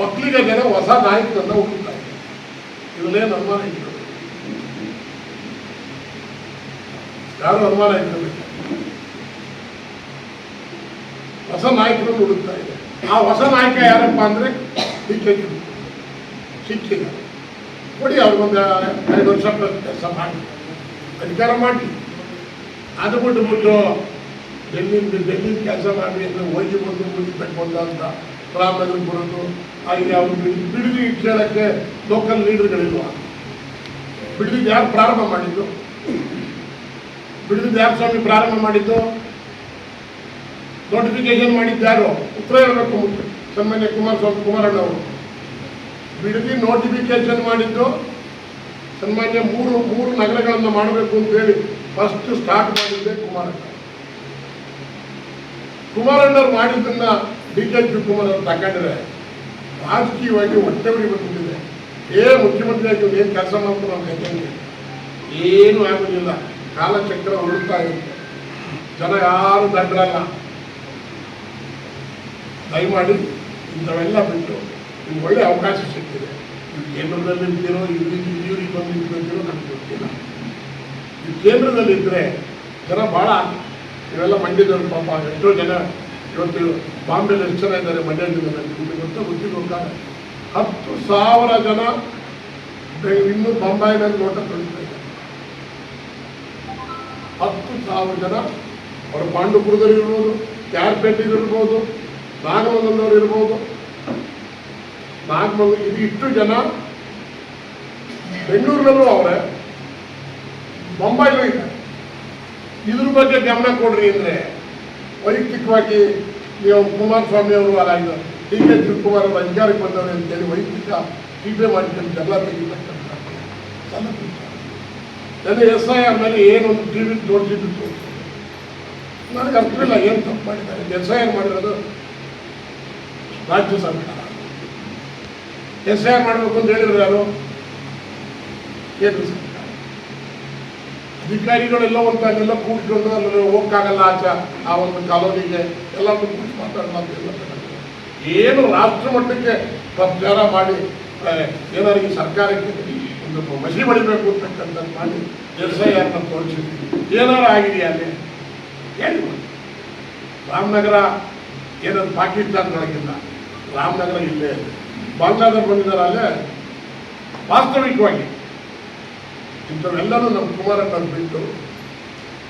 ಒಕ್ಕಲಿಗ ಜನ ಹೊಸ ನಾಯಕರನ್ನ ಹುಡುಕ್ತಾ ಇದೆ. ಇದನ್ನೇನು ಅನುಮಾನ ಇಟ್ಟು ಯಾರು ಅನುಮಾನ ಇಟ್ಟಬೇಕು. ಹೊಸ ನಾಯಕರನ್ನು ಹುಡುಕ್ತಾ ಇದೆ. ಆ ಹೊಸ ನಾಯಕ ಯಾರಪ್ಪ ಅಂದರೆ ಸಿಕ್ಕಿಲ್ಲ. ಕೊಡಿ ಅವ್ರಿಗೊಂದು 5 ವರ್ಷ ಕೆಲಸ ಮಾಡಿ ಅಧಿಕಾರ ಮಾಡಿ. ಅದು ಬಿಟ್ಟು ಡೆಲ್ಲಿ ಕೆಲಸ ಮಾಡಿ ಅಂದರೆ ಹೋಗಿ ಬಂದು ಮುಗಿಬೇಕು ಅಂತ ರಾಮನಗರಕ್ಕೆ ಬರೋದು. ಹಾಗೆ ಅವರು ಬಿಡದಿ ಕೇಳೋಕ್ಕೆ ಲೋಕಲ್ ಲೀಡರ್ಗಳಿಲ್ವ? ಬಿಡದಿದ್ದು ಯಾರು ಪ್ರಾರಂಭ ಮಾಡಿದ್ದು? ಬಿಡದಿದ್ದು ಯಾರು ಸ್ವಾಮಿ ಪ್ರಾರಂಭ ಮಾಡಿದ್ದು? ನೋಟಿಫಿಕೇಶನ್ ಮಾಡಿದ್ದು ಯಾರು? ಉತ್ತರ ಇರಬೇಕು. ಸನ್ಮಾನ್ಯ ಕುಮಾರಣ್ಣವರು ಬಿಡದಿ ನೋಟಿಫಿಕೇಶನ್ ಮಾಡಿದ್ದು ಸನ್ಮಾನ್ಯ ಮೂರು ನಗರಗಳನ್ನು ಮಾಡಬೇಕು ಅಂತೇಳಿ ಫಸ್ಟ್ ಸ್ಟಾರ್ಟ್ ಮಾಡಿದ್ದೆ ಕುಮಾರಣ್ಣವ್ರು ಮಾಡಿದ್ದನ್ನ DK ಶಿವಕುಮಾರ್ ಅವರು ತಗೊಂಡ್ರೆ ರಾಜಕೀಯವಾಗಿ ಹೊಟ್ಟೆವರಿ ಬಂದಿದೆ. ಮುಖ್ಯಮಂತ್ರಿ ಆಗಿ ಏನು ಕೆಲಸ ಮಾಡ್ತಾರೆ ನಾವು ಕೈಯಲ್ಲಿ ಏನೂ ಆಗೋದಿಲ್ಲ. ಕಾಲಚಕ್ರ ಹೊರಡ್ತಾ ಇರುತ್ತೆ. ಜನ ಯಾರು ದಡ್ರಲ್ಲ. ದಯಮಾಡಿ ಇಂಥವೆಲ್ಲ ಬಿಟ್ಟು ನಿಮ್ಗೆ ಒಳ್ಳೆ ಅವಕಾಶ ಸಿಗ್ತಿದೆ. ನೀವು ಕೇಂದ್ರದಲ್ಲಿ ಇರ್ತೀರೋ ಇವ್ರಿಗೆ ಬಂದು ನಿಂತಿರೋ ನಮ್ಗೆ ಗೊತ್ತಿಲ್ಲ. ನೀವು ಕೇಂದ್ರದಲ್ಲಿದ್ದರೆ ಜನ ಭಾಳ ಇವೆಲ್ಲ ಮಂಡ್ಯದವ್ರು ಪಾಪ ಎಷ್ಟೋ ಜನ ಇವತ್ತು ಬಾಂಬೆಲಿ ಎಷ್ಟು ಜನ ಇದ್ದಾರೆ ಮಂಡ್ಯ ಜಿಲ್ಲೆಯಲ್ಲಿ ಗೊತ್ತಿಲ್ಲ. 10,000 ಜನ ಇನ್ನೂ ಬೊಂಬಾಯಿನಲ್ಲಿ ನೋಟ ತೊಳಿತಾ ಇದ್ದಾರೆ. 10,000 ಜನ ಅವರು ಪಾಂಡುಪುರದಲ್ಲಿ ಇರ್ಬೋದು, ಕ್ಯಾರ್ಪೇಟೆಗಿರ್ಬೋದು, ನಾಗಮಂಗಲದವ್ರು ಇರ್ಬೋದು. ಇದು ಇಷ್ಟು ಜನ ಬೆಂಗಳೂರಿನಲ್ಲೂ ಅವರೇ, ಮುಂಬೈಲೂ ಇದೆ. ಇದ್ರ ಬಗ್ಗೆ ಗಮನ ಕೊಡ್ರಿ ಅಂದರೆ ವೈಯಕ್ತಿಕವಾಗಿ ನೀವು ಕುಮಾರಸ್ವಾಮಿ ಅವರು ಅಲ್ಲ ಇದು DK ಶಿವಕುಮಾರ್ ಅವರು ಅಧಿಕಾರಕ್ಕೆ ಬಂದವರು ಅಂತೇಳಿ ವೈಯಕ್ತಿಕ ಟೀಕೆ ಮಾಡಿಕೊಂಡು ಜಗಳ ತೆಗಿತಕ್ಕಂಥ ನನಗೆ SIR ಮೇಲೆ ಏನೊಂದು TV ತೋರಿಸಿದ್ದು ನನಗೆ ಅರ್ಥವಿಲ್ಲ. ಏನು ತಪ್ಪು ಮಾಡಿದ್ದಾರೆ? SIR ಮಾಡಿರೋದು ರಾಜ್ಯ ಸರ್ಕಾರ. SIR ಮಾಡಬೇಕು ಅಂತ ಹೇಳಿದ್ರು ಯಾರು? ಕೇಂದ್ರ ಸರ್ಕಾರ. ಅಧಿಕಾರಿಗಳೆಲ್ಲ ಒಂದಾಗೆಲ್ಲ ಕೂತ್ಕೊಂಡು ಅಲ್ಲಿ ಹೋಗಕ್ಕಾಗಲ್ಲ ಆಚೆ ಆ ಒಂದು ಕಾಲೋನಿಗೆ ಎಲ್ಲ ಕೂತು ಮಾತಾಡಲ್ಲ. ಏನು ರಾಷ್ಟ್ರ ಮಟ್ಟಕ್ಕೆ ಪ್ರಚಾರ ಮಾಡಿ ಏನಾದ್ರು ಈ ಸರ್ಕಾರಕ್ಕೆ ಒಂದು ಮಸಿ ಬಳಿಬೇಕು ಅಂತಕ್ಕಂಥದ್ದು ಮಾಡಿ SIR ತೋರಿಸಿದ್ವಿ. ಏನಾರು ಆಗಿದೆಯಾ ಅಲ್ಲಿ ಹೇಳಿ. ರಾಮನಗರ ಏನಾದ್ರು ಪಾಕಿಸ್ತಾನದೊಳಗಿಲ್ಲ, ರಾಮನಗರ ಇಲ್ಲೇ ಬಾಂಗ್ಲಾದೇಶ ಬಂದಿದ್ದಾರೆ. ಅಲ್ಲೇ ವಾಸ್ತವಿಕವಾಗಿ ಇಂಥವೆಲ್ಲರೂ ನಮ್ಮ ಕುಮಾರಣ್ಣ ಬಿಟ್ಟು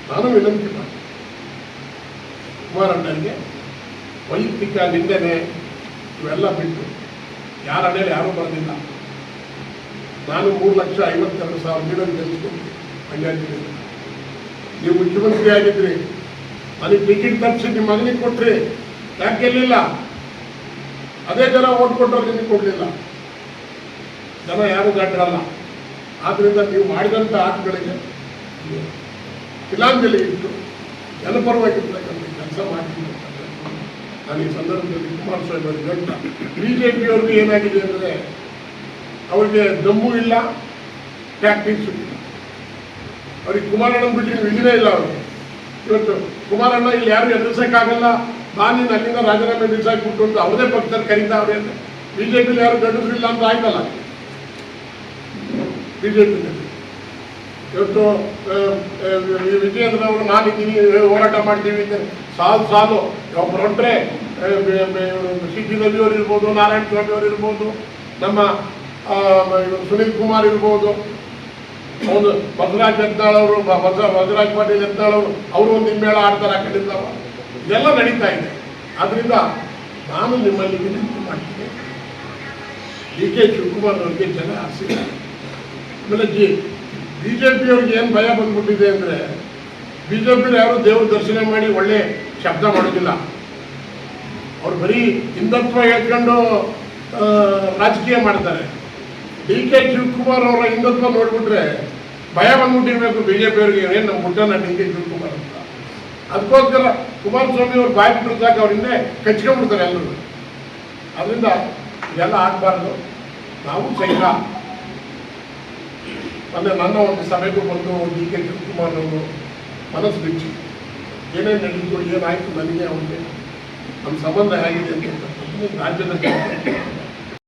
ನಾನು ವಿನಂತಿ ಮಾಡಿ ಕುಮಾರಣ್ಣನಿಗೆ ವೈಯಕ್ತಿಕ ನಿಂದನೆ ಇವೆಲ್ಲ ಬಿಟ್ಟು ಯಾರ ಅಡಿಯಲ್ಲಿ ಯಾರೂ ಬರೋದಿಲ್ಲ. ನಾನು 3,52,000 ನೀಡಲು ಗೆಲ್ಲಿಸ್ಕೊಂಡು ಮಂಡ್ಯ ಜಿಲ್ಲೆಯಲ್ಲಿ ನೀವು ಮುಖ್ಯಮಂತ್ರಿ ಆಗಿದ್ರಿ. ನನಗೆ ಟಿಕೆಟ್ ತಪ್ಪಿಸಿ ನಿಮ್ಮ ಮಗನಿಗೆ ಕೊಟ್ರಿ, ಯಾಕೆ ಗೆಲ್ಲಿಲ್ಲ? ಅದೇ ಜನ ಓಟ್ ಕೊಟ್ಟರು, ನಿಮಗೆ ಕೊಡಲಿಲ್ಲ. ಜನ ಯಾರು ಗಡ್ರಲ್ಲ. ಆದ್ದರಿಂದ ನೀವು ಮಾಡಿದಂಥ ಆಟಗಳಿಗೆ ತಿಲಾಂಜಲಿ ಇಟ್ಟು ಜನಪರವಾಗಿರ್ತಕ್ಕಂಥ ಕೆಲಸ ಮಾಡ್ತೀನಿ. ನಾನು ಈ ಸಂದರ್ಭದಲ್ಲಿ ಕುಮಾರಸ್ವಾಮಿ ಅವರಿಗೆ ಹೇಳ್ತಾ, BJPಯವ್ರಿಗೆ ಏನಾಗಿದೆ ಅಂದರೆ ಅವರಿಗೆ ದಮ್ಮು ಇಲ್ಲ, ಟ್ಯಾಕ್ಟಿಕ್ಸು ಇಲ್ಲ. ಅವ್ರಿಗೆ ಕುಮಾರಣ್ಣ ಬಿಟ್ಟು ನೀವು ಇದನ್ನೇ ಇಲ್ಲ. ಅವ್ರಿಗೆ ಇವತ್ತು ಕುಮಾರಣ್ಣ ಇಲ್ಲಿ ಯಾರು ಎದುರಿಸೋಕ್ಕಾಗಲ್ಲ, ನಾನು ಅಲ್ಲಿಂದ ರಾಜೀನಾಮೆ ನಿಲ್ಸಾಕ್ಬಿಟ್ಟು ಅಂತ ಅವ್ರದೇ ಪಕ್ಷದಲ್ಲಿ ಕರೀತಾ ಅವ್ರೆ ಅಂದರೆ BJPಲಿ ಯಾರು ಗಂಡಸರಿಲ್ಲ ಅಂತ ಆಯ್ತಲ್ಲ. BJಪಿನಲ್ಲಿ ಇವತ್ತು ವಿಜಯೇಂದ್ರ ಅವರು ನಾನಿದ್ದೀನಿ ಹೋರಾಟ ಮಾಡ್ತೀವಿ ಅಂತ ಸಾಲು ಒಬ್ಬರು ಹೊರಟ್ರೆ CT ರವಿ ಅವರು ಇರ್ಬೋದು, ನಾರಾಯಣ ಸ್ವಾಮಿ ಅವರು ಇರ್ಬೋದು, ನಮ್ಮ ಸುನೀಲ್ ಕುಮಾರ್ ಇರ್ಬೋದು, ಒಂದು ಬಸವರಾಜ್ ಯತ್ನಾಳ್ ಅವರು ಬಸವರಾಜ್ ಪಾಟೀಲ್ ಯತ್ನಾಳ್ ಅವರು ಒಂದು ಹಿಮ್ಮೇಳ ಆಡ್ತಾರೆ ಆ ಕಡೆಯಿಂದ. ಇದೆಲ್ಲ ನಡೀತಾ ಇದೆ. ಆದ್ದರಿಂದ ನಾನು ನಿಮ್ಮಲ್ಲಿ ವಿನಂತಿ ಮಾಡ್ತೀನಿ, DK ಶಿವಕುಮಾರ್ ಅವರಿಗೆ ಜನ ಆಸೆ. ಆಮೇಲೆ BJಪಿಯವ್ರಿಗೆ ಏನು ಭಯ ಬಂದ್ಬಿಟ್ಟಿದೆ ಅಂದರೆ BJಪಿಯವ್ರು ಯಾರು ದೇವ್ರ ದರ್ಶನ ಮಾಡಿ ಒಳ್ಳೆ ಶಬ್ದ ಮಾಡೋದಿಲ್ಲ. ಅವ್ರು ಬರೀ ಹಿಂದುತ್ವ ಹೇಳ್ಕೊಂಡು ರಾಜಕೀಯ ಮಾಡ್ತಾರೆ. DK ಶಿವಕುಮಾರ್ ಅವರ ಹಿಂದುತ್ವ ನೋಡ್ಬಿಟ್ರೆ ಭಯ ಬಂದ್ಬಿಟ್ಟಿರ್ಬೇಕು BJಪಿಯವ್ರಿಗೆ, ಏನು ನಮ್ಮ ಹುಟ್ಟನ DK ಶಿವಕುಮಾರ್ ಅಂತ. ಅದಕ್ಕೋಸ್ಕರ ಕುಮಾರಸ್ವಾಮಿ ಅವ್ರು ಬಾಯಿ ಬಿಡಿದಾಗ ಅವ್ರ ಹಿಂದೆ ಕಚ್ಕೊಂಡ್ಬಿಡ್ತಾರೆ ಎಲ್ಲರೂ. ಅದರಿಂದ ಇದೆಲ್ಲ ಆಗಬಾರ್ದು. ನಾವು ಸಹಿತ ಅಂದರೆ ನನ್ನ ಒಂದು ಸಭೆಗೂ ಬಂದು DK ಶಿವಕುಮಾರ್ ಅವರು ಮನಸ್ಸು ಬಿಚ್ಚಿ ಏನೇನು ನಡೀತು, ಏನಾಯಿತು, ನನಗೆ ಅವ್ರಿಗೆ ನಮ್ಮ ಸಂಬಂಧ ಹೇಗಿದೆ ಅಂತ ರಾಜ್ಯದ